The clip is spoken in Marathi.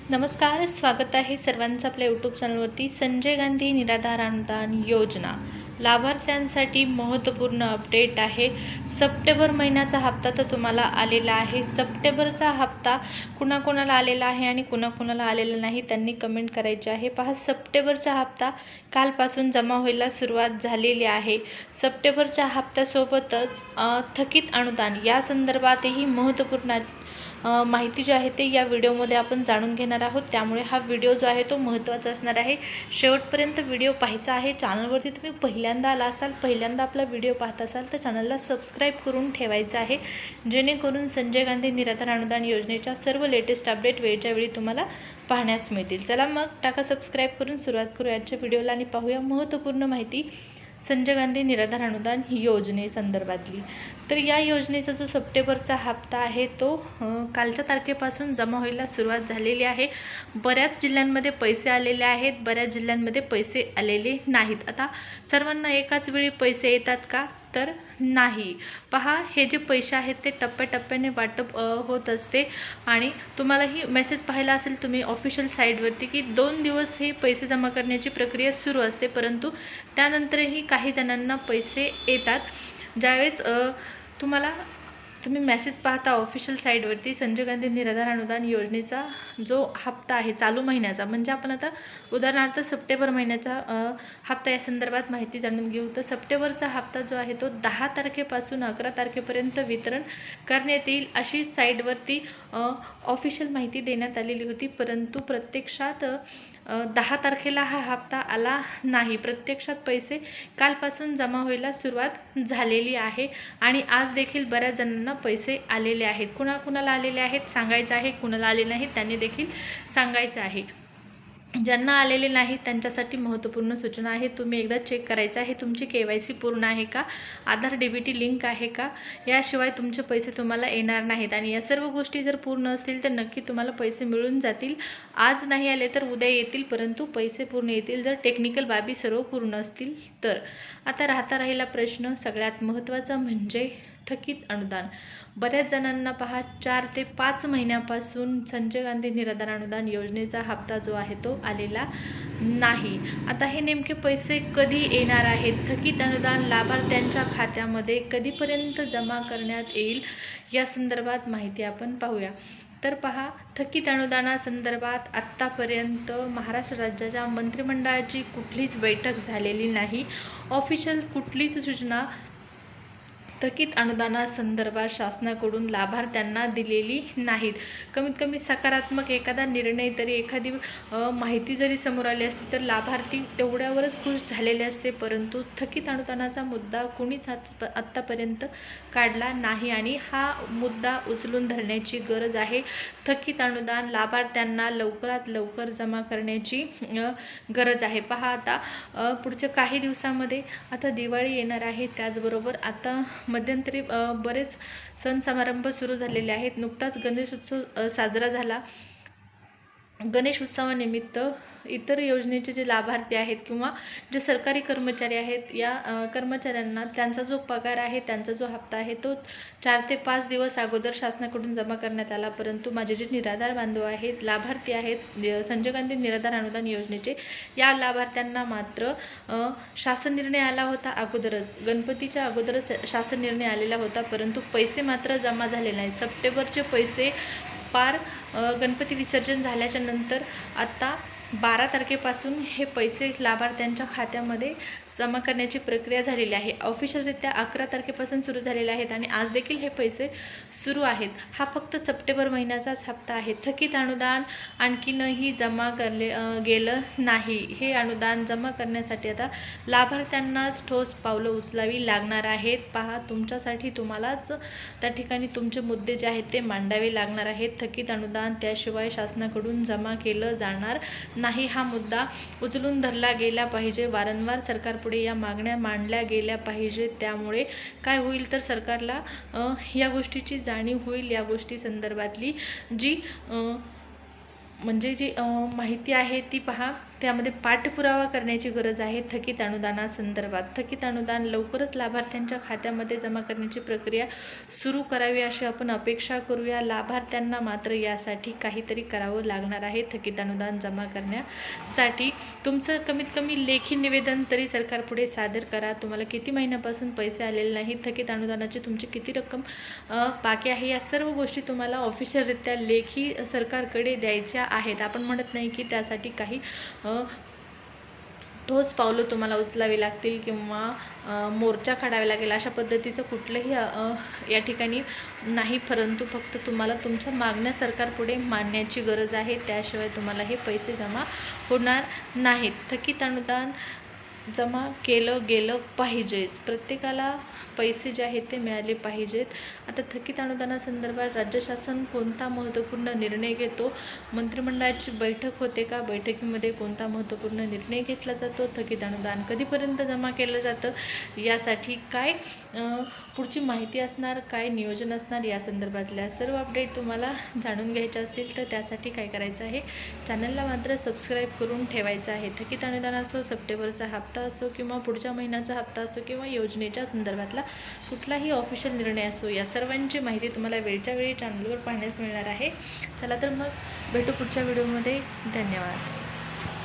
नमस्कार, स्वागत आहे सर्वांचं आपल्या यूट्यूब चॅनलवरती. संजय गांधी निराधार अनुदान योजना लाभार्थ्यांसाठी महत्त्वपूर्ण अपडेट आहे. सप्टेंबर महिन्याचा हप्ता तर तुम्हाला आलेला आहे. सप्टेंबरचा हप्ता कुणाकुणाला आलेला आहे आणि कुणाकुणाला आलेला नाही त्यांनी कमेंट करायचे आहे. पहा, सप्टेंबरचा हप्ता कालपासून जमा व्हायला सुरुवात झालेली आहे. सप्टेंबरच्या हप्त्यासोबतच थकीत अनुदान या संदर्भातही महत्त्वपूर्ण माहिती जी आहे ते या व्हिडिओमध्ये आपण जाणून घेणार आहोत. त्यामुळे हा व्हिडिओ जो आहे तो महत्त्वाचा असणार आहे. शेवटपर्यंत व्हिडिओ पाहायचा आहे. चॅनलवरती तुम्ही पहिल्यांदा आला असाल, पहिल्यांदा आपला व्हिडिओ पाहत असाल तर चॅनलला सबस्क्राईब करून ठेवायचं आहे, जेणेकरून संजय गांधी निराधार अनुदान योजनेच्या सर्व लेटेस्ट अपडेट वेळच्या वेळी तुम्हाला पाहण्यास मिळतील. चला मग टाका सबस्क्राईब करून सुरुवात करू आजच्या व्हिडिओला आणि पाहूया महत्त्वपूर्ण माहिती संजय गांधी निराधार अनुदान योजनेसंदर्भातली. तर या योजनेचा जो सप्टेंबरचा हप्ता आहे तो कालच्या तारखेपासून जमा व्हायला सुरुवात झालेली आहे. बऱ्याच जिल्ह्यांमध्ये पैसे आलेले आहेत, बऱ्याच जिल्ह्यांमध्ये पैसे आलेले नाहीत. आता सर्वांना एकाच वेळी पैसे येतात का? तर नाही. पहा, हे जे पैसे आहेत ते टप्प्याटप्प्याने वाटप होत असते आणि तुम्हालाही मेसेज पाहिला असेल तुम्ही ऑफिशियल साईटवरती की 2 दिवस हे पैसे जमा करण्याची प्रक्रिया सुरू असते, परंतु त्यानंतरही काही जणांना पैसे येतात. ज्यावेळेस तुम्ही मेसेज पाहता ऑफिशियल साईटवरती संजय गांधी निराधार अनुदान योजनेचा जो हप्ता आहे चालू महिन्याचा, म्हणजे आपण आता उदाहरणार्थ सप्टेंबर महिन्याचा हप्ता या संदर्भात माहिती जाणून घेऊ. तर सप्टेंबरचा हप्ता जो आहे तो 10 तारखेपासून 11 तारखेपर्यंत वितरण करण्यात येईल अशी साईटवरती ऑफिशियल माहिती देण्यात आलेली होती, परंतु प्रत्यक्षात 10 तारखेला हा हप्ता आला नाही. प्रत्यक्षात पैसे कालपासून जमा व्हायला सुरुवात झालेली आहे आणि आज देखील बऱ्याच जणांना पैसे आलेले आहेत. कुणाकुणाला आलेले आहेत सांगायचं आहे, कुणाला आले नाहीत त्यांनी देखील सांगायचं आहे. ज्यांना आलेले नाहीत त्यांच्यासाठी महत्त्वपूर्ण सूचना आहे. तुम्ही एकदा चेक करायचं आहे तुमची KYC पूर्ण आहे का, आधार DBT लिंक आहे का, याशिवाय तुमचे पैसे तुम्हाला येणार नाहीत. आणि या सर्व गोष्टी जर पूर्ण असतील तर नक्की तुम्हाला पैसे मिळून जातील. आज नाही आले तर उद्या येतील, परंतु पैसे पूर्ण येतील जर टेक्निकल बाबी सर्व पूर्ण असतील तर. आता राहिला प्रश्न सगळ्यात महत्त्वाचा म्हणजे थकीत अनुदान. बऱ्याच जणांना पहा 4 ते 5 महिन्यापासून संजय गांधी निराधार अनुदान योजनेचा हप्ता जो आहे तो आलेला नाही. आता हे नेमके पैसे कधी येणार आहेत, थकीत अनुदान लाभार्थ्यांच्या खात्यामध्ये कधीपर्यंत जमा करण्यात येईल या संदर्भात माहिती आपण पाहूया. तर पहा, थकीत अनुदानासंदर्भात आत्तापर्यंत महाराष्ट्र राज्याच्या मंत्रिमंडळाची कुठलीच बैठक झालेली नाही. ऑफिशियल कुठलीच सूचना थकीत अनुदानासंदर्भात शासनाकडून लाभार्थ्यांना दिलेली नाहीत. कमीत कमी सकारात्मक एखादा निर्णय तरी, एखादी माहिती जरी समोर आली असती तर लाभार्थी तेवढ्यावरच खुश झालेले असते, परंतु थकीत अनुदानाचा मुद्दा कोणीच आत्तापर्यंत काढला नाही आणि हा मुद्दा उचलून धरण्याची गरज आहे. थकीत अनुदान लाभार्थ्यांना लवकरात लवकर जमा करण्याची गरज आहे. पहा, आता पुढच्या काही दिवसामध्ये आता दिवाळी येणार आहे, त्याचबरोबर आता मध्यंतरी बरेच सण समारंभ सुरू झालेले आहेत. नुकताच गणेश उत्सव साजरा झाला. गणेश उत्सवानिमित्त इतर योजनेचे जे लाभार्थी आहेत किंवा जे सरकारी कर्मचारी आहेत या कर्मचाऱ्यांना त्यांचा जो पगार आहे, त्यांचा जो हप्ता आहे तो 4 ते 5 दिवस अगोदर शासनाकडून जमा करण्यात आला, परंतु माझे जे निराधार बांधव आहेत, लाभार्थी आहेत संजय गांधी निराधार अनुदान योजनेचे, या लाभार्थ्यांना मात्र शासन निर्णय आला होता अगोदरच, गणपतीच्या अगोदरच शासन निर्णय आलेला होता, परंतु पैसे मात्र जमा झाले नाही. सप्टेंबरचे पैसे पार गणपती विसर्जन झाल्याच्या नंतर आता 12 तारखेपासून हे पैसे लाभार्थ्यांच्या खात्यामध्ये जमा करण्याची प्रक्रिया झालेली आहे. ऑफिशियलरित्या 11 तारखेपासून सुरू झालेले आहेत आणि आज देखील हे पैसे सुरू आहेत. हा फक्त सप्टेंबर महिन्याचाच हप्ता आहे. थकीत अनुदान आणखीनही जमा गेलं नाही. हे अनुदान जमा करण्यासाठी आता लाभार्थ्यांनाच ठोस पावलं उचलावी लागणार आहेत. पहा, तुमच्यासाठी तुम्हालाच त्या ठिकाणी तुमचे मुद्दे जे आहेत ते मांडावे लागणार आहेत. थकीत अनुदान त्याशिवाय शासनाकडून जमा केलं जाणार नाही. हा मुद्दा उचलून धरला गेला पाहिजे. वारंवार सरकारपुढे या मागण्या मांडल्या गेल्या पाहिजे. त्यामुळे काय होईल तर सरकारला या गोष्टीची जाणीव होईल. या गोष्टी संदर्भातली जी माहिती आहे ती पहा त्यामध्ये पाठपुरावा करण्याची गरज आहे. थकीत अनुदानासंदर्भात थकीत अनुदान लवकरच लाभार्थ्यांच्या खात्यामध्ये जमा करण्याची प्रक्रिया सुरू करावी अशी आपण अपेक्षा करूया. लाभार्थ्यांना मात्र यासाठी काहीतरी करावं लागणार आहे. थकीत अनुदान जमा करण्यासाठी तुमचं कमीत कमी लेखी निवेदन तरी सरकारपुढे सादर करा. तुम्हाला किती महिन्यापासून पैसे आलेले नाहीत, थकीत अनुदानाची तुमची किती रक्कम बाकी आहे, या सर्व गोष्टी तुम्हाला ऑफिशियलरित्या लेखी सरकारकडे द्यायच्या आहेत. आपण म्हणत नाही की त्यासाठी काही ठोस पावलं तुम्हाला उचलावी लागतील किंवा मोर्चा काढावा लागेल अशा पद्धतीचं कुठलंही या ठिकाणी नाही, परंतु फक्त तुम्हाला तुमच्या मागण्या सरकारपुढे मांडण्याची गरज आहे. त्याशिवाय तुम्हाला हे पैसे जमा होणार नाहीत. थकीत अनुदान जमा केलं गेलं पाहिजेच. प्रत्येकाला पैसे जे आहेत ते मिळाले पाहिजेत. आता थकीत अनुदानासंदर्भात राज्य शासन कोणता महत्त्वपूर्ण निर्णय घेतो, मंत्रिमंडळाची बैठक होते का, बैठकीमध्ये कोणता महत्त्वपूर्ण निर्णय घेतला जातो, थकीत अनुदान कधीपर्यंत जमा केलं जातं, यासाठी काय पुढची माहिती असणार, काय नियोजन असणार, या संदर्भातल्या सर्व अपडेट तुम्हाला जाणून घ्यायच्या असतील तर त्यासाठी काय करायचं आहे, चॅनलला मात्र सबस्क्राईब करून ठेवायचं आहे. थकीत अनुदान असो, सप्टेंबरचा हप्ता असो किंवा पुढच्या महिन्याचा हप्ता असो किंवा योजनेच्या संदर्भातला कुठलाही ऑफिशियल निर्णय असो, या सर्वांची माहिती तुम्हाला वेळच्या वेळी चॅनलवर पाहण्यास मिळणार आहे. चला तर मग भेटू पुढच्या व्हिडिओमध्ये. धन्यवाद.